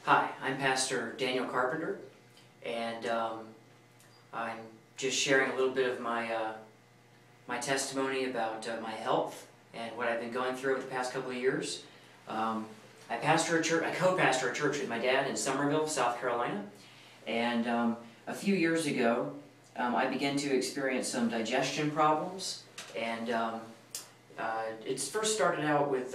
Hi, I'm Pastor Daniel Carpenter, and I'm just sharing a little bit of my testimony about my health and what I've been going through over the past couple of years. I co-pastor a church with my dad in Somerville, South Carolina, and a few years ago I began to experience some digestion problems, and it first started out with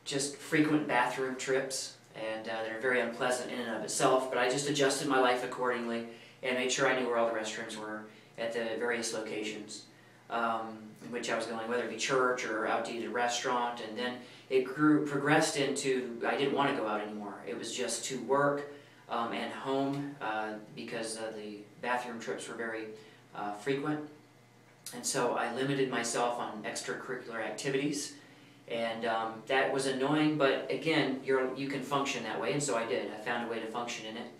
just frequent bathroom trips, and they're very unpleasant in and of itself, but I just adjusted my life accordingly and made sure I knew where all the restrooms were at the various locations in which I was going, whether it be church or out to eat at a restaurant. And then it progressed into, I didn't want to go out anymore. It was just to work and home because the bathroom trips were very frequent. And so I limited myself on extracurricular activities. And that was annoying, but again, you can function that way, and so I did. I found a way to function in it.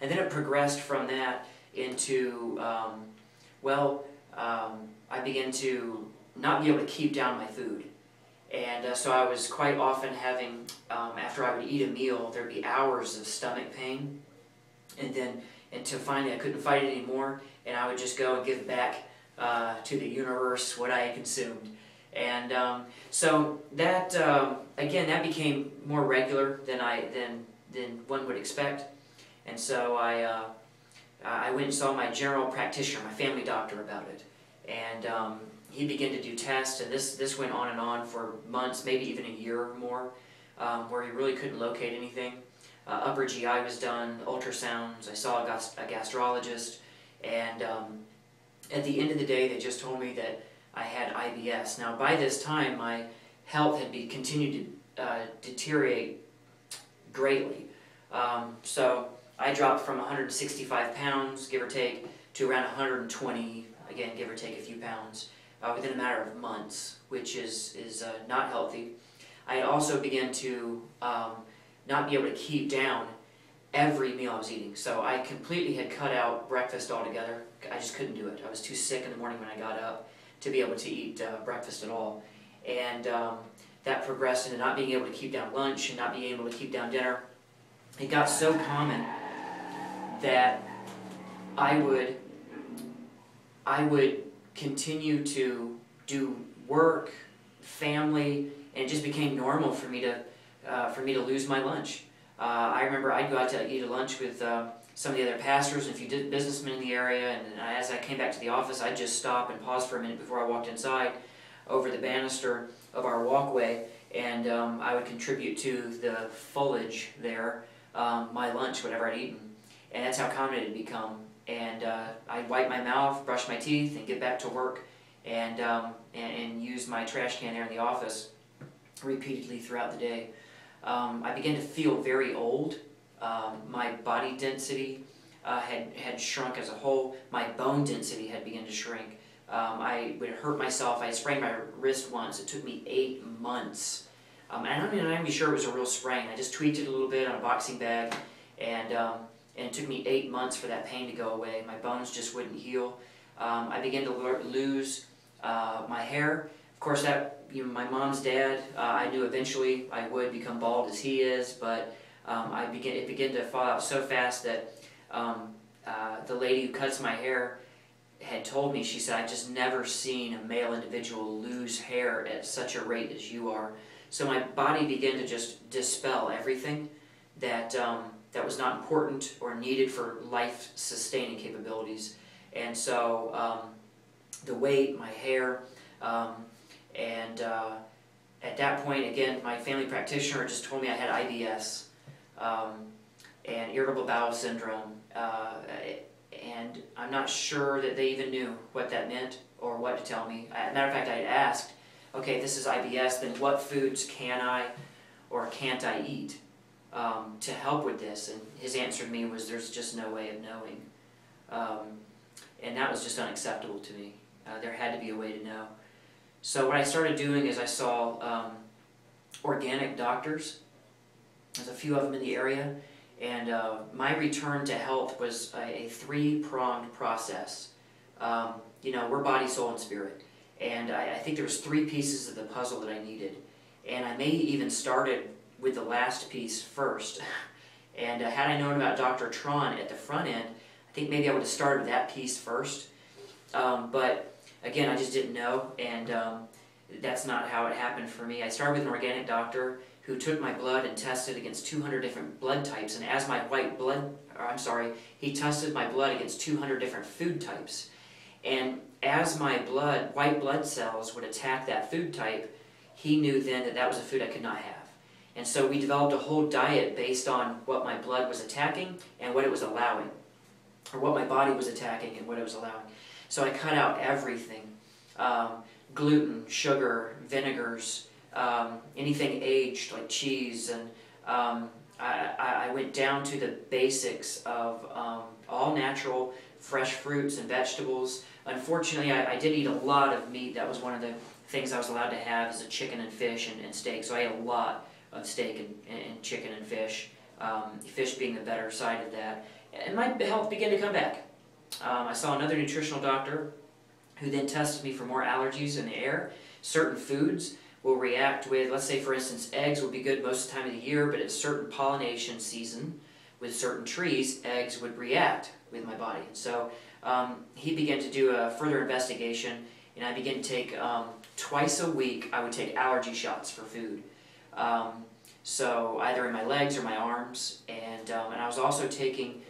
And then it progressed from that into, I began to not be able to keep down my food. And so I was quite often having, after I would eat a meal, there'd be hours of stomach pain. And then, until finally I couldn't fight it anymore, and I would just go and give back to the universe what I had consumed. And so that, again, that became more regular than one would expect. And so I went and saw my general practitioner, my family doctor, about it. And he began to do tests, and this went on and on for months, maybe even a year or more, where he really couldn't locate anything. Upper GI was done, ultrasounds, I saw a gastrologist, and at the end of the day they just told me that I had IBS. Now, by this time, my health had continued to deteriorate greatly. So I dropped from 165 pounds, give or take, to around 120, again, give or take a few pounds, within a matter of months, which is not healthy. I also began to not be able to keep down every meal I was eating. So I completely had cut out breakfast altogether. I just couldn't do it. I was too sick in the morning when I got up to be able to eat breakfast at all. And that progressed into not being able to keep down lunch and not being able to keep down dinner. It got so common that I would continue to do work, family, and it just became normal for me to lose my lunch. I remember I'd go out to eat a lunch with some of the other pastors and a few businessmen in the area, and as I came back to the office, I'd just stop and pause for a minute before I walked inside over the banister of our walkway, and I would contribute to the foliage there, my lunch, whatever I'd eaten. And that's how common it had become. And I'd wipe my mouth, brush my teeth, and get back to work, and use my trash can there in the office repeatedly throughout the day. I began to feel very old. My body density had shrunk as a whole. My bone density had begun to shrink. I would hurt myself. I sprained my wrist once. It took me 8 months. And I'm not even sure it was a real sprain. I just tweaked it a little bit on a boxing bag, and it took me 8 months for that pain to go away. My bones just wouldn't heal. I began to lose my hair. Of course, my mom's dad, I knew eventually I would become bald as he is, but it began to fall out so fast that the lady who cuts my hair had told me, she said, "I've just never seen a male individual lose hair at such a rate as you are." So my body began to just dispel everything that was not important or needed for life-sustaining capabilities. And so the weight, my hair, and at that point, again, my family practitioner just told me I had IBS and irritable bowel syndrome, and I'm not sure that they even knew what that meant or what to tell me. As a matter of fact, I had asked, okay, if this is IBS, then what foods can I or can't I eat to help with this? And his answer to me was, there's just no way of knowing. And that was just unacceptable to me. There had to be a way to know. So what I started doing is I saw organic doctors. There's a few of them in the area, and my return to health was a three-pronged process. We're body, soul, and spirit, and I think there was 3 pieces of the puzzle that I needed, and I may even started with the last piece first, And had I known about Dr. Tron at the front end, I think maybe I would have started with that piece first. But again, I just didn't know, and that's not how it happened for me. I started with an organic doctor who took my blood and tested against 200 different blood types, and as my he tested my blood against 200 different food types. And as my white blood cells would attack that food type, he knew then that that was a food I could not have. And so we developed a whole diet based on what my blood was attacking and what it was allowing, or what my body was attacking and what it was allowing. So I cut out everything, gluten, sugar, vinegars, anything aged like cheese, and I went down to the basics of all natural, fresh fruits and vegetables. Unfortunately, I did eat a lot of meat. That was one of the things I was allowed to have, is a chicken and fish and steak. So I ate a lot of steak and chicken and fish, fish being the better side of that. And my health began to come back. I saw another nutritional doctor who then tested me for more allergies in the air. Certain foods will react with, let's say for instance, eggs will be good most of the time of the year, but at a certain pollination season with certain trees, eggs would react with my body. And so he began to do a further investigation, and I began to take, twice a week, I would take allergy shots for food. So either in my legs or my arms, and I was also taking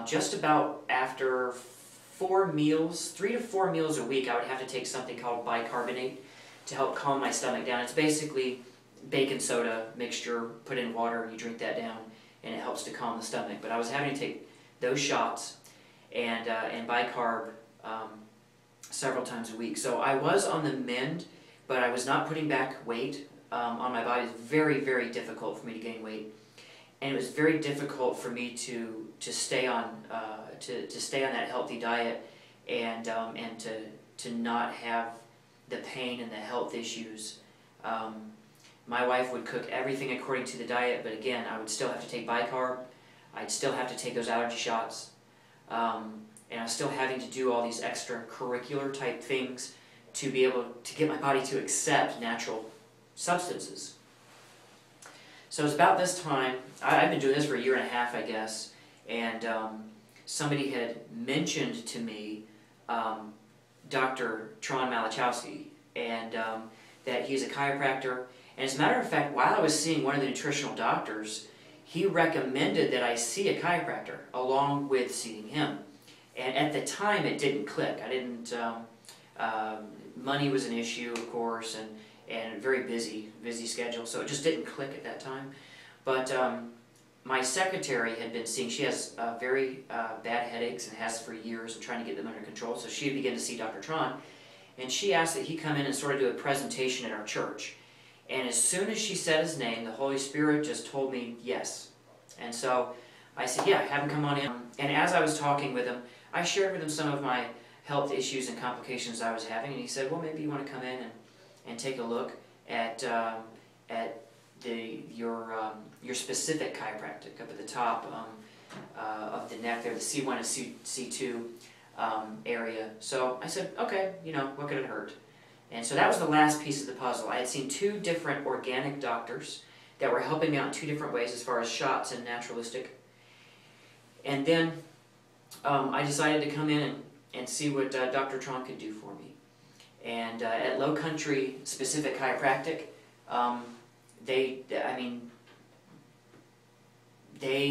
just about after 3 to 4 meals a week, I would have to take something called bicarbonate to help calm my stomach down. It's basically baking soda mixture, put in water, and you drink that down, and it helps to calm the stomach. But I was having to take those shots and bicarb several times a week. So I was on the mend, but I was not putting back weight on my body. It was very, very difficult for me to gain weight, and it was very difficult for me to stay on that healthy diet and to not have the pain and the health issues. My wife would cook everything according to the diet, but again, I would still have to take bicarb. I'd still have to take those allergy shots, and I was still having to do all these extracurricular type things to be able to get my body to accept natural substances. So it was about this time, I've been doing this for 1.5 years, I guess, and somebody had mentioned to me Dr. Tron Malachowski, and that he's a chiropractor. And as a matter of fact, while I was seeing one of the nutritional doctors, he recommended that I see a chiropractor along with seeing him. And at the time, it didn't click. I didn't. Money was an issue, of course, and a very busy schedule, so it just didn't click at that time. But my secretary had been seeing, she has very bad headaches and has for years, and trying to get them under control, so she began to see Dr. Tron, and she asked that he come in and sort of do a presentation at our church. And as soon as she said his name, the Holy Spirit just told me yes. And so I said, yeah, have him come on in. And as I was talking with him, I shared with him some of my health issues and complications I was having, and he said, well, maybe you want to come in and take a look at your Specific Chiropractic up at the top of the neck there, the C1 and C2 area. So I said, okay, what could it hurt? And so that was the last piece of the puzzle. I had seen 2 different organic doctors that were helping me out in 2 different ways as far as shots and naturalistic. And then I decided to come in and see what Dr. Tron could do for me. And at Low Country Specific Chiropractic, they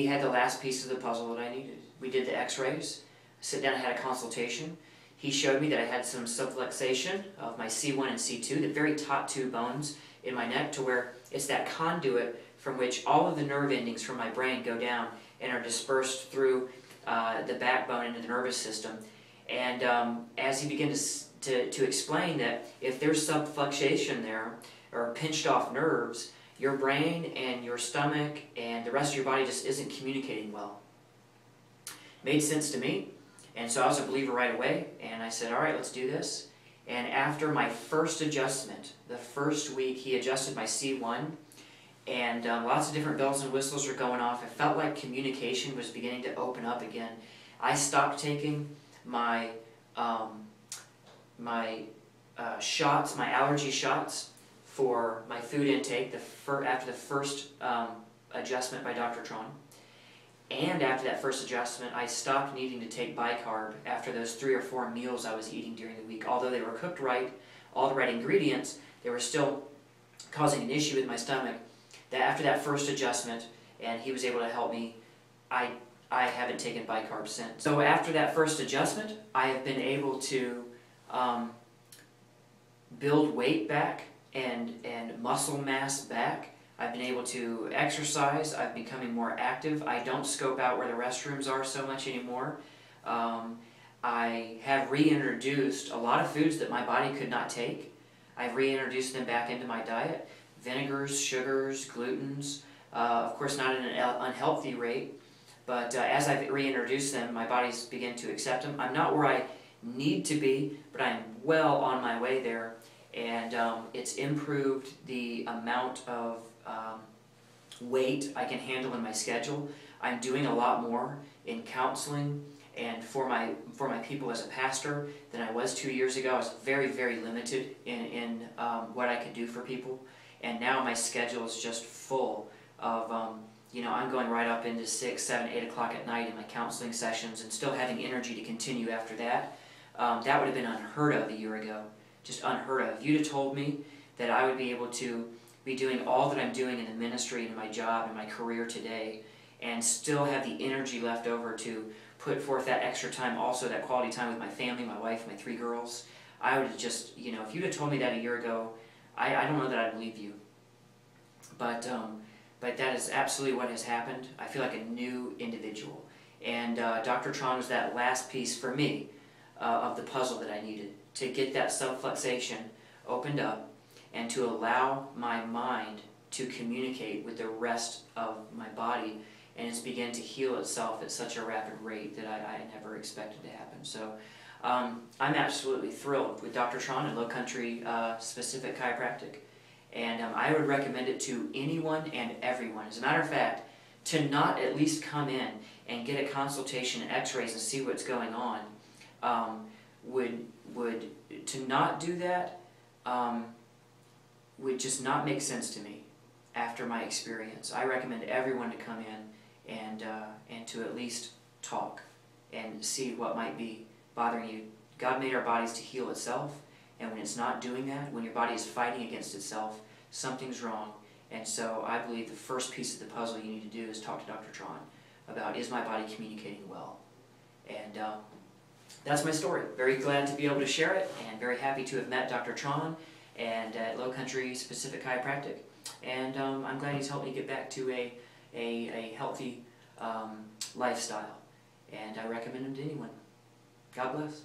had the last piece of the puzzle that I needed. We did the x-rays, sat down and had a consultation. He showed me that I had some subluxation of my C1 and C2, the very top 2 bones in my neck, to where it's that conduit from which all of the nerve endings from my brain go down and are dispersed through the backbone into the nervous system. And as he began to explain that if there's subluxation there, or pinched off nerves, your brain and your stomach and the rest of your body just isn't communicating well. Made sense to me, and so I was a believer right away, and I said, all right, let's do this. And after my first adjustment, the first week, he adjusted my C1, and lots of different bells and whistles are going off. It felt like communication was beginning to open up again. I stopped taking my shots, my allergy shots for my food intake after the first adjustment by Dr. Tron. And after that first adjustment, I stopped needing to take bicarb after those 3 or 4 meals I was eating during the week. Although they were cooked right, all the right ingredients, they were still causing an issue with my stomach. That after that first adjustment, and he was able to help me, I haven't taken bicarb since. So after that first adjustment, I have been able to build weight back and muscle mass back. I've been able to exercise. I'm becoming more active. I don't scope out where the restrooms are so much anymore. I have reintroduced a lot of foods that my body could not take. I've reintroduced them back into my diet. Vinegars, sugars, glutens, of course not at an unhealthy rate, but as I've reintroduced them, my body's begun to accept them. I'm not where I need to be, but I'm well on my way there, and it's improved the amount of weight I can handle in my schedule. I'm doing a lot more in counseling and for my people as a pastor than I was 2 years ago. I was very, very limited in what I could do for people, and now my schedule is just full of you know, I'm going right up into 6, 7, 8 o'clock at night in my counseling sessions and still having energy to continue after that. That would have been unheard of a year ago, just unheard of. If you'd have told me that I would be able to be doing all that I'm doing in the ministry and in my job and my career today and still have the energy left over to put forth that extra time, also that quality time with my family, my wife, my 3 girls, I would have just, you know, if you'd have told me that a year ago, I don't know that I'd believe you. But that is absolutely what has happened. I feel like a new individual. And Dr. Tron was that last piece for me of the puzzle that I needed to get that subluxation opened up and to allow my mind to communicate with the rest of my body, and it's begun to heal itself at such a rapid rate that I never expected to happen. So I'm absolutely thrilled with Dr. Tron and Low Country Specific Chiropractic. And I would recommend it to anyone and everyone. As a matter of fact, to not at least come in and get a consultation, x-rays, and see what's going on, to not do that would just not make sense to me after my experience. I recommend everyone to come in and to at least talk and see what might be bothering you. God made our bodies to heal itself, and when it's not doing that, when your body is fighting against itself, something's wrong. And so I believe the first piece of the puzzle you need to do is talk to Dr. Tron about, is my body communicating well? And that's my story. Very glad to be able to share it, and very happy to have met Dr. Tron and at Low Country Specific Chiropractic. And I'm glad he's helped me get back to a healthy lifestyle. And I recommend him to anyone. God bless.